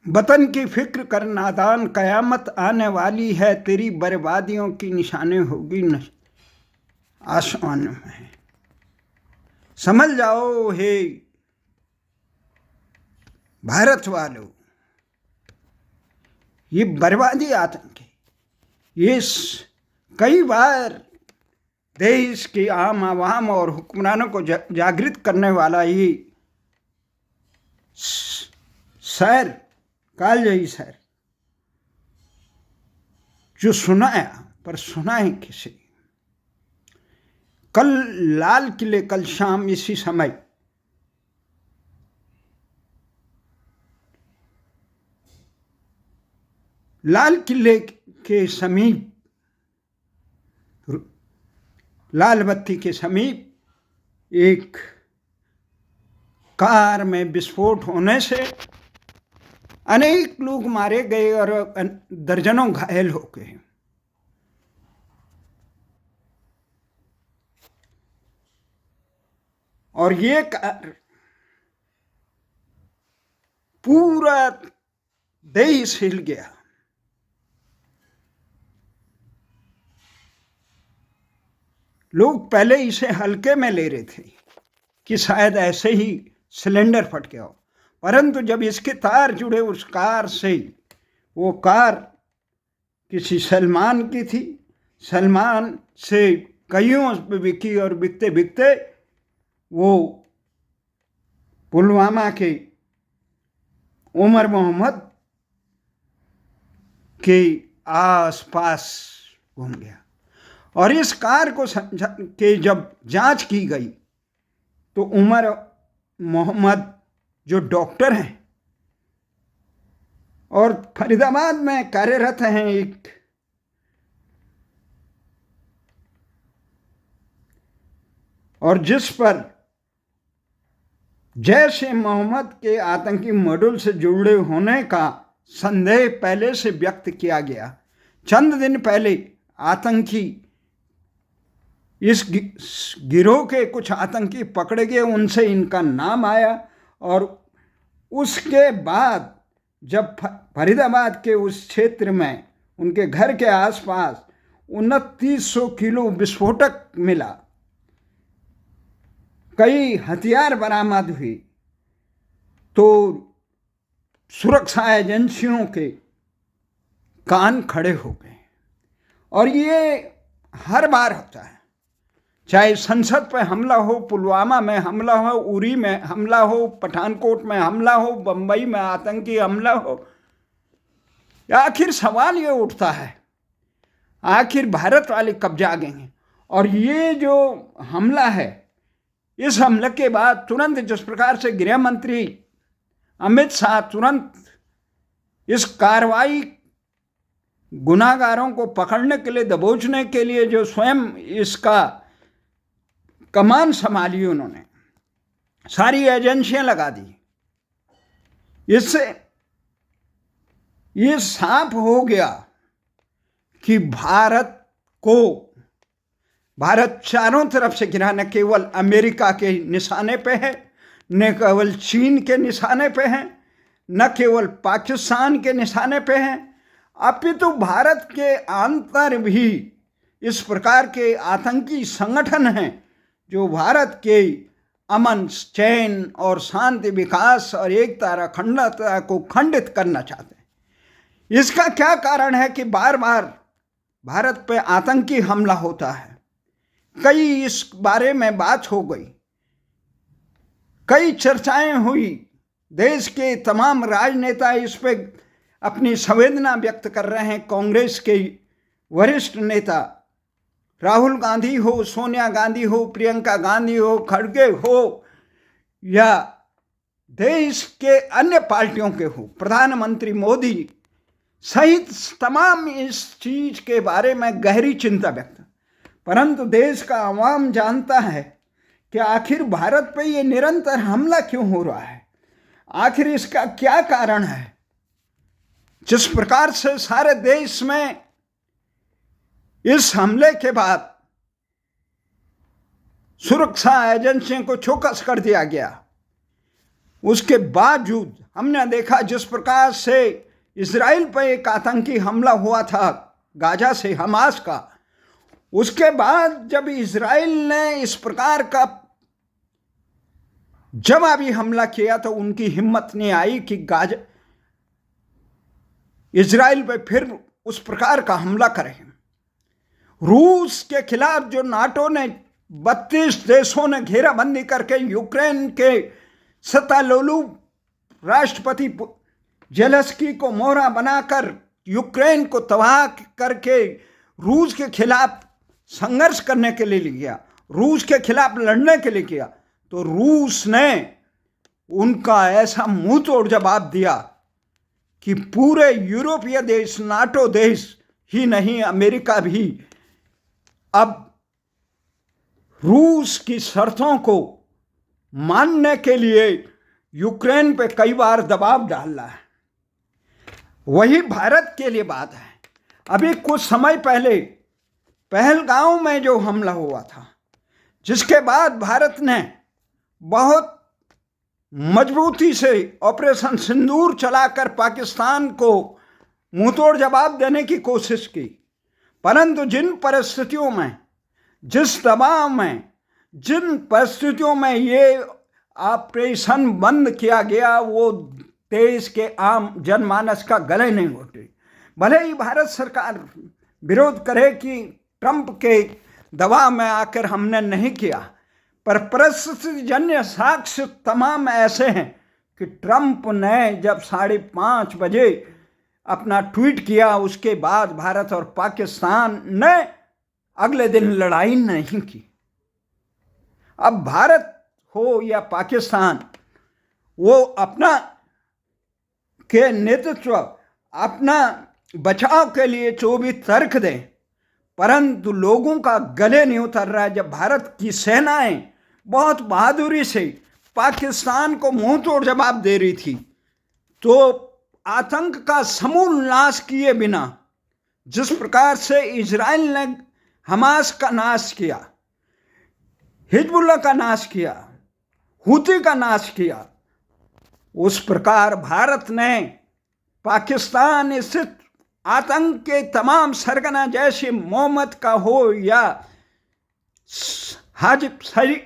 वतन की फिक्र कर नादान, कयामत आने वाली है, तेरी बर्बादियों की निशानी होगी आसमान में। समझ जाओ हे भारत वालों, ये बर्बादी आतंकी, ये कई बार देश की आम आवाम और हुक्मरानों को जागृत करने वाला ये सैर, कालजयी सैर जो सुनाया, पर सुनाए किसी। कल लाल किले, कल शाम इसी समय लाल किले के समीप, लाल बत्ती के समीप एक कार में विस्फोट होने से अनेक लोग मारे गए और दर्जनों घायल हो गए। और ये कार पूरा देश हिल गया। लोग पहले इसे हल्के में ले रहे थे कि शायद ऐसे ही सिलेंडर फट गया हो, परंतु जब इसके तार जुड़े उस कार से, वो कार किसी सलमान की थी, सलमान से कईयों पे बिकी और बिकते बिकते वो पुलवामा के उमर मोहम्मद के आसपास घूम गया। और इस कार को के जब जांच की गई तो उमर मोहम्मद जो डॉक्टर हैं और फरीदाबाद में कार्यरत हैं, एक और जिस पर जैश ए मोहम्मद के आतंकी मॉड्यूल से जुड़े होने का संदेह पहले से व्यक्त किया गया। चंद दिन पहले आतंकी, इस गिरोह के कुछ आतंकी पकड़े गए, उनसे इनका नाम आया। और उसके बाद जब फरीदाबाद के उस क्षेत्र में उनके घर के आसपास 2900 किलो विस्फोटक मिला, कई हथियार बरामद हुए, तो सुरक्षा एजेंसियों के कान खड़े हो गए। और ये हर बार होता है, चाहे संसद पे हमला हो, पुलवामा में हमला हो, उरी में हमला हो, पठानकोट में हमला हो, बंबई में आतंकी हमला हो। आखिर सवाल ये उठता है, आखिर भारत वाले कब जागेंगे? और ये जो हमला है, इस हमले के बाद तुरंत जिस प्रकार से गृह मंत्री अमित शाह तुरंत इस कार्रवाई, गुनाहगारों को पकड़ने के लिए, दबोचने के लिए जो स्वयं इसका कमान संभाली, उन्होंने सारी एजेंसियां लगा दी। इससे ये साफ हो गया कि भारत चारों तरफ से गिरा, न केवल अमेरिका के निशाने पे है, न केवल चीन के निशाने पे है, न केवल पाकिस्तान के निशाने पे है, अपितु भारत के अंतर भी इस प्रकार के आतंकी संगठन हैं जो भारत के अमन, चैन और शांति, विकास और एकता, अखंडता को खंडित करना चाहते हैं। इसका क्या कारण है कि बार बार भारत पे आतंकी हमला होता है? कई इस बारे में बात हो गई, कई चर्चाएं हुई, देश के तमाम राजनेता इस पे अपनी संवेदना व्यक्त कर रहे हैं। कांग्रेस के वरिष्ठ नेता राहुल गांधी हो, सोनिया गांधी हो, प्रियंका गांधी हो, खड़गे हो, या देश के अन्य पार्टियों के हो, प्रधानमंत्री मोदी सहित तमाम इस चीज के बारे में गहरी चिंता व्यक्त। परंतु देश का आवाम जानता है कि आखिर भारत पे ये निरंतर हमला क्यों हो रहा है, आखिर इसका क्या कारण है। जिस प्रकार से सारे देश में इस हमले के बाद सुरक्षा एजेंसियों को चौकस कर दिया गया, उसके बावजूद हमने देखा जिस प्रकार से इजराइल पर एक आतंकी हमला हुआ था गाजा से, हमास का, उसके बाद जब इजराइल ने इस प्रकार का जवाबी हमला किया तो उनकी हिम्मत नहीं आई कि गाजा इजराइल पे फिर उस प्रकार का हमला करें। रूस के खिलाफ जो नाटो ने 32 देशों ने घेराबंदी करके यूक्रेन के सत्तालोलु राष्ट्रपति जेलेंस्की को मोहरा बनाकर यूक्रेन को तबाह करके रूस के खिलाफ संघर्ष करने के लिए लिया, रूस के खिलाफ लड़ने के लिए किया, तो रूस ने उनका ऐसा मुंह तोड़ जवाब दिया कि पूरे यूरोपीय देश, नाटो देश ही नहीं, अमेरिका भी अब रूस की शर्तों को मानने के लिए यूक्रेन पे कई बार दबाव डाल रहा है। वही भारत के लिए बात है। अभी कुछ समय पहले पहलगांव में जो हमला हुआ था, जिसके बाद भारत ने बहुत मजबूती से ऑपरेशन सिंदूर चलाकर पाकिस्तान को मुंहतोड़ जवाब देने की कोशिश की, परंतु जिन परिस्थितियों में, जिस दबाव में, जिन परिस्थितियों में ये ऑपरेशन बंद किया गया, वो देश के आम जनमानस का गले नहीं घोटे। भले ही भारत सरकार विरोध करे कि ट्रंप के दबाव में आकर हमने नहीं किया, पर परिस्थितिजन्य साक्ष्य तमाम ऐसे हैं कि ट्रंप ने जब 5:30 बजे अपना ट्वीट किया, उसके बाद भारत और पाकिस्तान ने अगले दिन लड़ाई नहीं की। अब भारत हो या पाकिस्तान, वो अपना के नेतृत्व, अपना बचाव के जो 24 तर्क दें, परंतु लोगों का गले नहीं उतर रहा है। जब भारत की सेनाएं बहुत बहादुरी से पाकिस्तान को मुंह तोड़ जवाब दे रही थी, तो आतंक का समूल नाश किए बिना जिस प्रकार से इजराइल ने हमास का नाश किया, हिजबुल्लाह का नाश किया, हूती का नाश किया, उस प्रकार भारत ने पाकिस्तान स्थित आतंक के तमाम सरगना, जैसे मोहम्मद का हो या हाजिब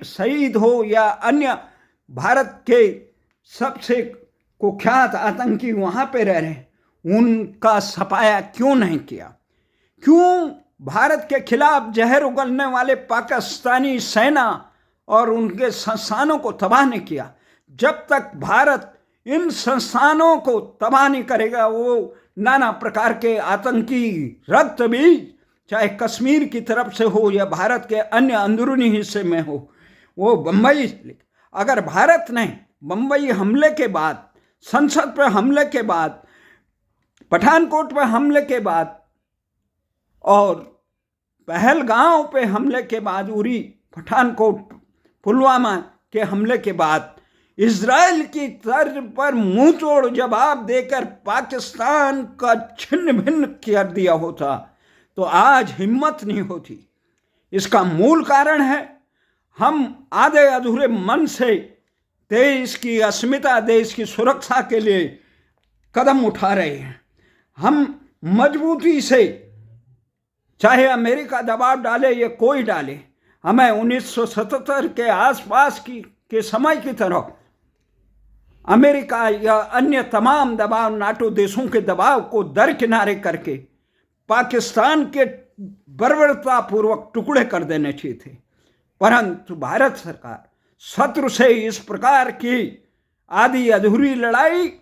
सईद हो या अन्य भारत के सबसे कुख्यात आतंकी वहाँ पे रह रहे, उनका सफाया क्यों नहीं किया? क्यों भारत के खिलाफ जहर उगलने वाले पाकिस्तानी सेना और उनके संस्थानों को तबाह नहीं किया? जब तक भारत इन संस्थानों को तबाह नहीं करेगा, वो नाना प्रकार के आतंकी रक्त बीज, चाहे कश्मीर की तरफ से हो या भारत के अन्य अंदरूनी हिस्से में हो, वो बम्बई, अगर भारत ने बम्बई हमले के बाद, संसद पर हमले के बाद, पठानकोट पर हमले के बाद और पहलगांव पे हमले के बाद, उरी, पठानकोट, पुलवामा के हमले के बाद इजराइल की तर्ज पर मुंह तोड़ जवाब देकर पाकिस्तान का छिन्न भिन्न कर दिया होता तो आज हिम्मत नहीं होती। इसका मूल कारण है हम आधे अधूरे मन से देश की अस्मिता, देश की सुरक्षा के लिए कदम उठा रहे हैं। हम मजबूती से, चाहे अमेरिका दबाव डाले या कोई डाले, हमें 1977 के आसपास के समय की तरह अमेरिका या अन्य तमाम दबाव, नाटो देशों के दबाव को दरकिनारे करके पाकिस्तान के बर्बरतापूर्वक टुकड़े कर देने चाहिए थे। परंतु भारत सरकार शत्रु से इस प्रकार की आधी अधूरी लड़ाई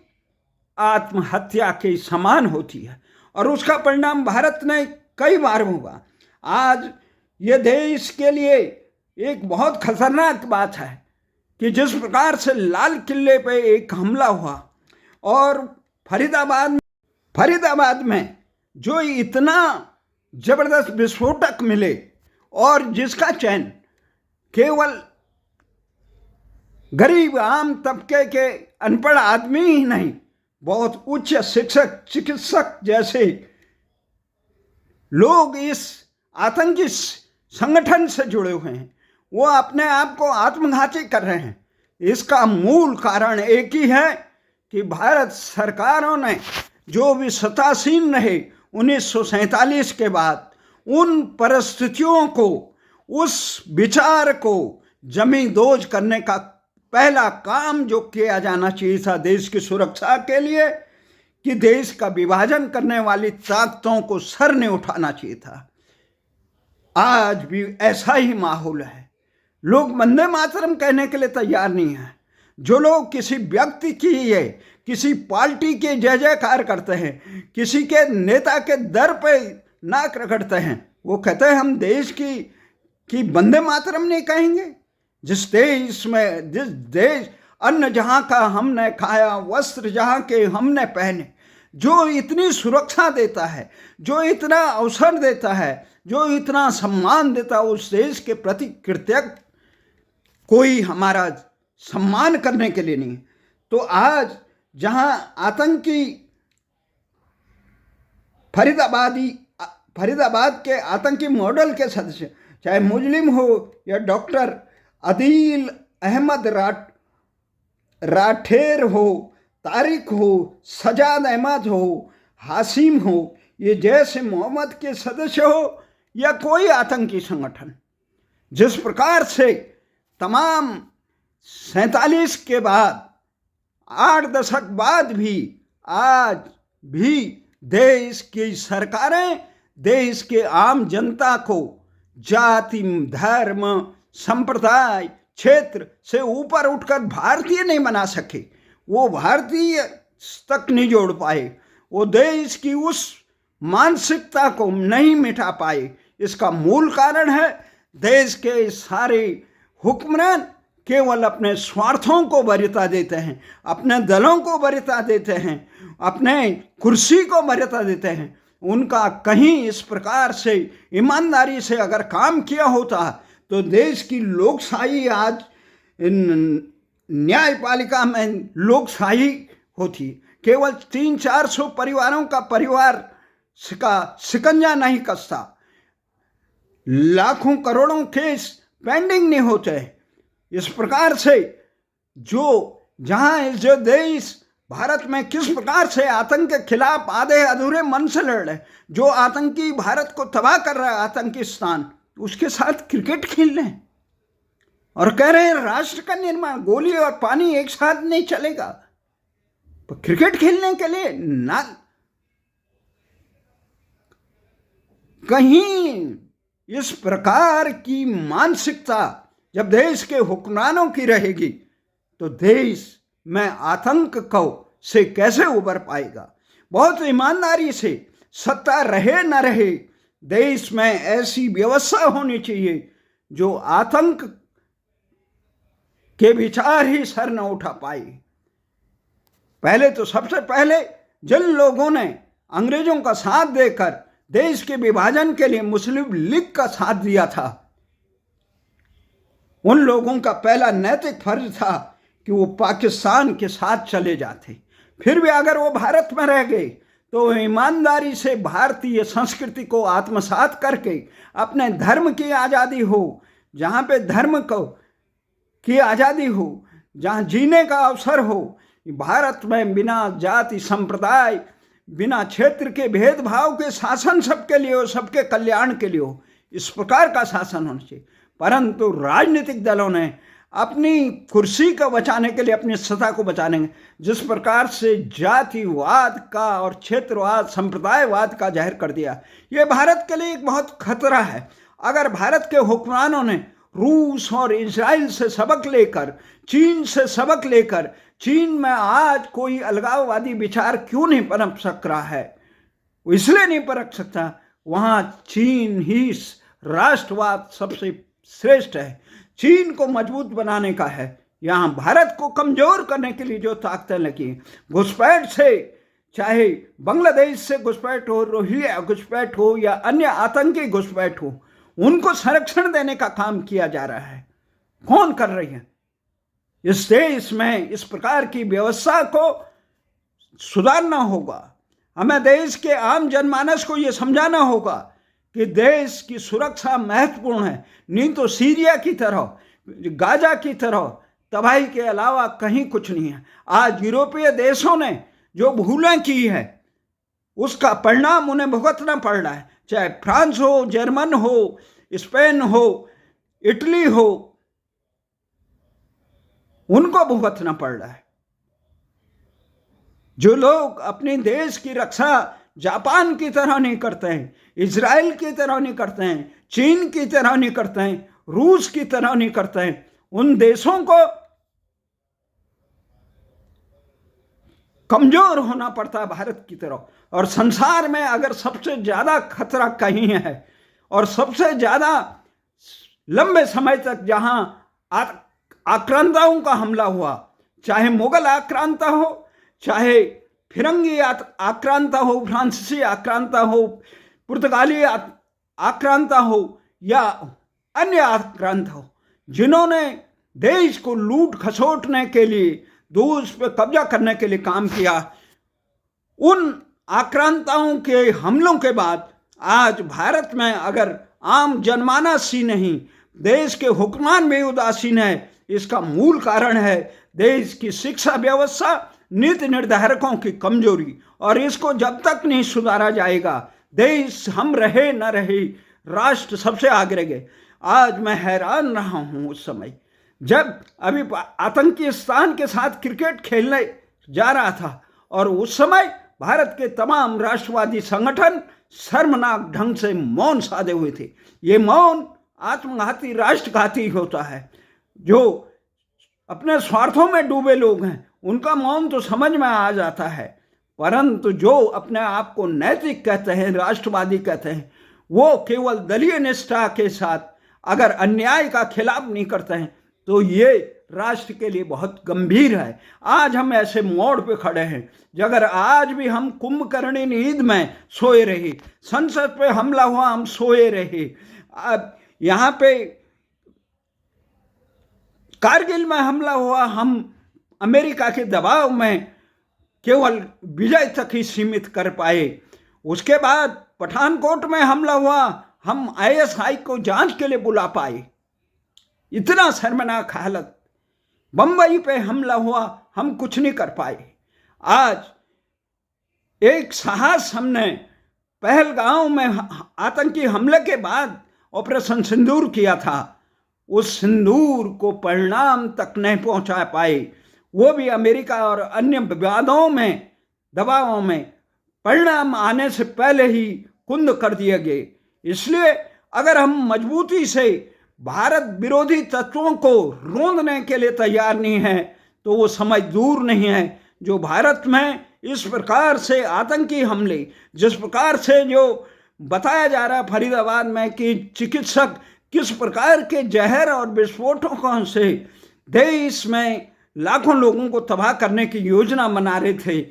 आत्महत्या के समान होती है और उसका परिणाम भारत ने कई बार होगा। आज ये देश के लिए एक बहुत खतरनाक बात है कि जिस प्रकार से लाल किले पे एक हमला हुआ और फरीदाबाद में जो इतना जबरदस्त विस्फोटक मिले और जिसका चयन केवल गरीब आम तबके के अनपढ़ आदमी ही नहीं, बहुत उच्च शिक्षक, चिकित्सक जैसे लोग इस आतंकी संगठन से जुड़े हुए हैं, वो अपने आप को आत्मघाती कर रहे हैं। इसका मूल कारण एक ही है कि भारत सरकारों ने जो भी सत्तासीन रहे 1947 के बाद, उन परिस्थितियों को, उस विचार को जमींदोज करने का पहला काम जो किया जाना चाहिए था देश की सुरक्षा के लिए, कि देश का विभाजन करने वाली ताकतों को सर ने उठाना चाहिए था। आज भी ऐसा ही माहौल है। लोग वंदे मातरम कहने के लिए तैयार नहीं है। जो लोग किसी व्यक्ति की है, किसी पार्टी के जय जयकार करते हैं, किसी के नेता के दर पे नाक रगड़ते हैं, वो कहते हैं हम देश की वंदे मातरम नहीं कहेंगे। जिस देश अन्न जहाँ का हमने खाया, वस्त्र जहाँ के हमने पहने, जो इतनी सुरक्षा देता है, जो इतना अवसर देता है, जो इतना सम्मान देता है, उस देश के प्रति कृतज्ञ कोई हमारा सम्मान करने के लिए नहीं। तो आज जहाँ आतंकी फरीदाबाद के आतंकी मॉडल के सदस्य, चाहे मुस्लिम हो या डॉक्टर अदील अहमद राठेर हो, तारिक हो, सजाद अहमद हो, हासिम हो, ये जैसे मोहम्मद के सदस्य हो या कोई आतंकी संगठन, जिस प्रकार से तमाम 47 के बाद 8 दशक बाद भी आज भी देश की सरकारें देश के आम जनता को जाति, धर्म, संप्रदाय, क्षेत्र से ऊपर उठकर भारतीय नहीं बना सके, वो भारतीय तक नहीं जोड़ पाए, वो देश की उस मानसिकता को नहीं मिटा पाए। इसका मूल कारण है देश के सारे हुक्मरान केवल अपने स्वार्थों को वरीयता देते हैं, अपने दलों को वरीयता देते हैं, अपने कुर्सी को वरीयता देते हैं। उनका कहीं इस प्रकार से ईमानदारी से अगर काम किया होता तो देश की लोकशाही आज न्यायपालिका में लोकशाही होती। केवल 300-400 परिवारों का परिवार का शिकंजा नहीं कसता, लाखों करोड़ों केस पेंडिंग नहीं होते। इस प्रकार से जो देश भारत में किस प्रकार से आतंक के खिलाफ आधे अधूरे मन से लड़ रहे, जो आतंकी भारत को तबाह कर रहा है आतंकिस्तान, उसके साथ क्रिकेट खेल रहे हैं और कह रहे हैं राष्ट्र का निर्माण। गोली और पानी एक साथ नहीं चलेगा। तो क्रिकेट खेलने के लिए ना कहीं इस प्रकार की मानसिकता जब देश के हुक्मरानों की रहेगी तो देश में आतंक को से कैसे उबर पाएगा। बहुत ईमानदारी से सत्ता रहे न रहे, देश में ऐसी व्यवस्था होनी चाहिए जो आतंक के विचार ही सर न उठा पाए। पहले तो सबसे पहले जिन लोगों ने अंग्रेजों का साथ देकर देश के विभाजन के लिए मुस्लिम लीग का साथ दिया था, उन लोगों का पहला नैतिक फर्ज था कि वो पाकिस्तान के साथ चले जाते। फिर भी अगर वो भारत में रह गए तो ईमानदारी से भारतीय संस्कृति को आत्मसात करके अपने धर्म की आज़ादी हो, जहाँ पे धर्म की आज़ादी हो, जहाँ जीने का अवसर हो, भारत में बिना जाति संप्रदाय, बिना क्षेत्र के भेदभाव के शासन सबके लिए हो, सबके कल्याण के लिए हो, इस प्रकार का शासन होना चाहिए। परंतु राजनीतिक दलों ने अपनी कुर्सी को बचाने के लिए, अपनी सत्ता को बचाने के, जिस प्रकार से जातिवाद का और क्षेत्रवाद, संप्रदायवाद का जाहिर कर दिया, ये भारत के लिए एक बहुत खतरा है। अगर भारत के हुक्मरानों ने रूस और इजराइल से सबक लेकर, चीन से सबक लेकर, चीन में आज कोई अलगाववादी विचार क्यों नहीं पनप सक रहा है, वो इसलिए नहीं पनप सकता, वहाँ चीन ही राष्ट्रवाद सबसे श्रेष्ठ है, चीन को मजबूत बनाने का है। यहाँ भारत को कमजोर करने के लिए जो ताकतें लगी, घुसपैठ से, चाहे बांग्लादेश से घुसपैठ हो, रोहिंग्या घुसपैठ हो या अन्य आतंकी घुसपैठ हो, उनको संरक्षण देने का काम किया जा रहा है। कौन कर रही है? इस देश में इस प्रकार की व्यवस्था को सुधारना होगा। हमें देश के आम जनमानस को ये समझाना होगा कि देश की सुरक्षा महत्वपूर्ण है। नहीं तो सीरिया की तरह, गाजा की तरह, तबाही के अलावा कहीं कुछ नहीं है। आज यूरोपीय देशों ने जो भूलें की है उसका परिणाम उन्हें भुगतना पड़ रहा है, चाहे फ्रांस हो, जर्मन हो, स्पेन हो, इटली हो, उनको भुगतना पड़ रहा है। जो लोग अपने देश की रक्षा जापान की तरह नहीं करते हैं, इजराइल की तरह नहीं करते हैं, चीन की तरह नहीं करते हैं, रूस की तरह नहीं करते हैं, उन देशों को कमजोर होना पड़ता है भारत की तरह। और संसार में अगर सबसे ज्यादा खतरा कहीं है और सबसे ज्यादा लंबे समय तक जहां आक्रांताओं का हमला हुआ, चाहे मुगल आक्रांता हो, चाहे फिरंगी आक्रांता हो, फ्रांसीसी आक्रांता हो, पुर्तगाली आक्रांता हो या अन्य आक्रांता हो, जिन्होंने देश को लूट खसोटने के लिए, दूस पे कब्जा करने के लिए काम किया, उन आक्रांताओं के हमलों के बाद आज भारत में अगर आम जनमानस ही नहीं, देश के हुक्मरान भी उदासीन है, इसका मूल कारण है देश की शिक्षा व्यवस्था, नीति निर्धारकों की कमजोरी। और इसको जब तक नहीं सुधारा जाएगा, देश हम रहे न रहे, राष्ट्र सबसे आगे रहे। आज मैं हैरान रहा हूं उस समय जब अभी आतंकिस्तान के साथ क्रिकेट खेलने जा रहा था और उस समय भारत के तमाम राष्ट्रवादी संगठन शर्मनाक ढंग से मौन साधे हुए थे। ये मौन आत्मघाती, राष्ट्रघाती होता है। जो अपने स्वार्थों में डूबे लोग हैं उनका मौन तो समझ में आ जाता है, परंतु जो अपने आप को नैतिक कहते हैं, राष्ट्रवादी कहते हैं, वो केवल दलीय निष्ठा के साथ अगर अन्याय का खिलाफ नहीं करते हैं तो ये राष्ट्र के लिए बहुत गंभीर है। आज हम ऐसे मोड़ पे खड़े हैं, अगर आज भी हम कुंभकर्णी ईद में सोए रहे, संसद पे हमला हुआ हम सोए रहे, यहाँ पे कारगिल में हमला हुआ हम अमेरिका के दबाव में केवल विजय तक ही सीमित कर पाए, उसके बाद पठानकोट में हमला हुआ हम आईएसआई को जांच के लिए बुला पाए, इतना शर्मनाक हालत। बंबई पे हमला हुआ हम कुछ नहीं कर पाए। आज एक साहस हमने पहलगांव में आतंकी हमले के बाद ऑपरेशन सिंदूर किया था, उस सिंदूर को परिणाम तक नहीं पहुंचा पाए, वो भी अमेरिका और अन्य विवादों में, दबावों में परिणाम आने से पहले ही कुंद कर दिए गए। इसलिए अगर हम मजबूती से भारत विरोधी तत्वों को रोंदने के लिए तैयार नहीं है तो वो समय दूर नहीं है जो भारत में इस प्रकार से आतंकी हमले, जिस प्रकार से जो बताया जा रहा है फरीदाबाद में कि चिकित्सक किस प्रकार के जहर और विस्फोटकों से देश में लाखों लोगों को तबाह करने की योजना बना रहे थे,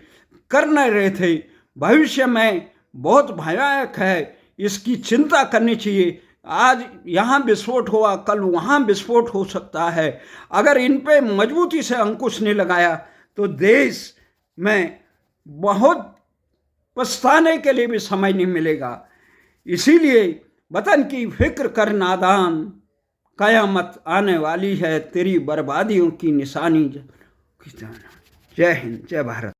करने रहे थे, भविष्य में बहुत भयानक है, इसकी चिंता करनी चाहिए। आज यहाँ विस्फोट हुआ, कल वहाँ विस्फोट हो सकता है। अगर इन पे मजबूती से अंकुश नहीं लगाया तो देश में बहुत पछताने के लिए भी समय नहीं मिलेगा। इसीलिए वतन की फिक्र कर नादान, कयामत आने वाली है, तेरी बर्बादियों की निशानी। जय हिंद, जय भारत।